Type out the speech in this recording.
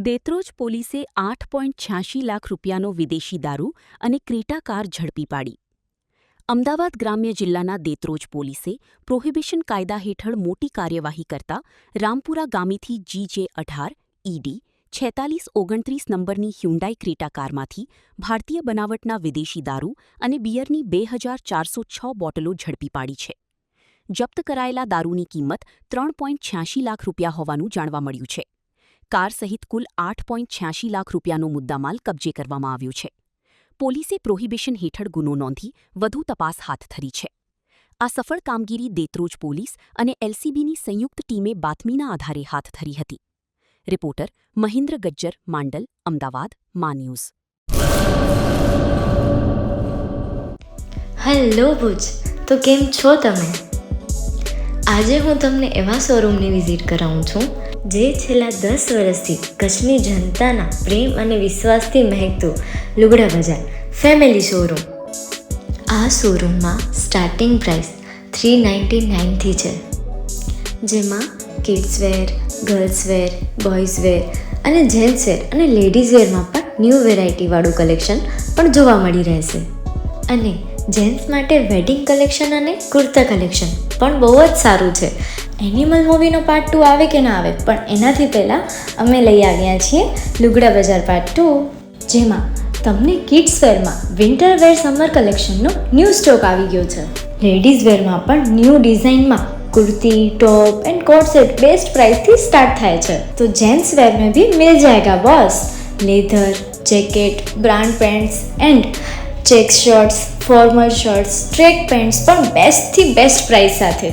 દેત્રોજ પોલીસે 8.86 લાખ રૂપિયાનો વિદેશી દારૂ અને ક્રેટા કાર ઝડપી પાડી. અમદાવાદ ગ્રામ્ય જિલ્લાના દેત્રોજ પોલીસે પ્રોહિબિશન કાયદા હેઠળ મોટી કાર્યવાહી કરતા રામપુરા ગામેથી GJ18 ED 4629 નંબરની હ્યુન્ડાઈ ક્રેટા કારમાંથી ભારતીય બનાવટના વિદેશી દારૂ અને બિયરની 2406 બોટલો ઝડપી પાડી છે. જપ્ત કરાયેલા દારૂની કિંમત 3.86 લાખ રૂપિયા હોવાનું જાણવા મળ્યું છે. કાર સહિત કુલ 8.86 લાખ રૂપિયાનો મુદ્દામાલ કબજે કરવામાં આવ્યો છે. પોલીસે પ્રોહિબિશન હેઠળ ગુનો નોંધી વધુ તપાસ હાથ ધરી છે. આ સફળ કામગીરી દેત્રોજ પોલીસ અને LCBની સંયુક્ત ટીમે બાતમીના આધારે હાથ ધરી હતી. રિપોર્ટર મહેન્દ્ર ગજ્જર, માંડલ, અમદાવાદ, મા ન્યૂઝ. હેલો ભુજ, તો કેમ છો તમે? આજે હું તમને એવા શોરૂમની વિઝિટ કરાવું છું જે છેલ્લા 10 વર્ષથી કચ્છની જનતાના પ્રેમ અને વિશ્વાસથી મહેકતું લુગડા બજાર ફેમિલી શોરૂમ. આ શોરૂમમાં સ્ટાર્ટિંગ પ્રાઇસ 399થી છે, જેમાં કિડ્સવેર, ગર્લ્સવેર, બોયઝવેર અને જેન્ટ્સવેર અને લેડીઝવેરમાં પણ ન્યૂ વેરાયટીવાળું કલેક્શન પણ જોવા મળી રહેશે. અને જેન્ટ્સ માટે વેડિંગ કલેક્શન અને કુર્તા કલેક્શન પણ બહુ જ સારું છે. એનિમલ મૂવીનો પાર્ટ 2 આવે કે ના આવે, પણ એનાથી પહેલાં અમે લઈ આવ્યા છીએ લુગડા બજાર પાર્ટ 2, જેમાં તમને કિડ્સવેરમાં વિન્ટરવેર સમર કલેક્શનનો ન્યૂ સ્ટોક આવી ગયો છે. લેડીઝવેરમાં પણ ન્યૂ ડિઝાઇનમાં kurti, top and coat set best price थी स्टार्ट थाय छे. तो जेंट्स वेर में भी मिल जाएगा boss. Leather, jacket, brand pants and check shirts, formal shirts, track pants પણ બેસ્ટ થી બેસ્ટ પ્રાઇસ સાથે.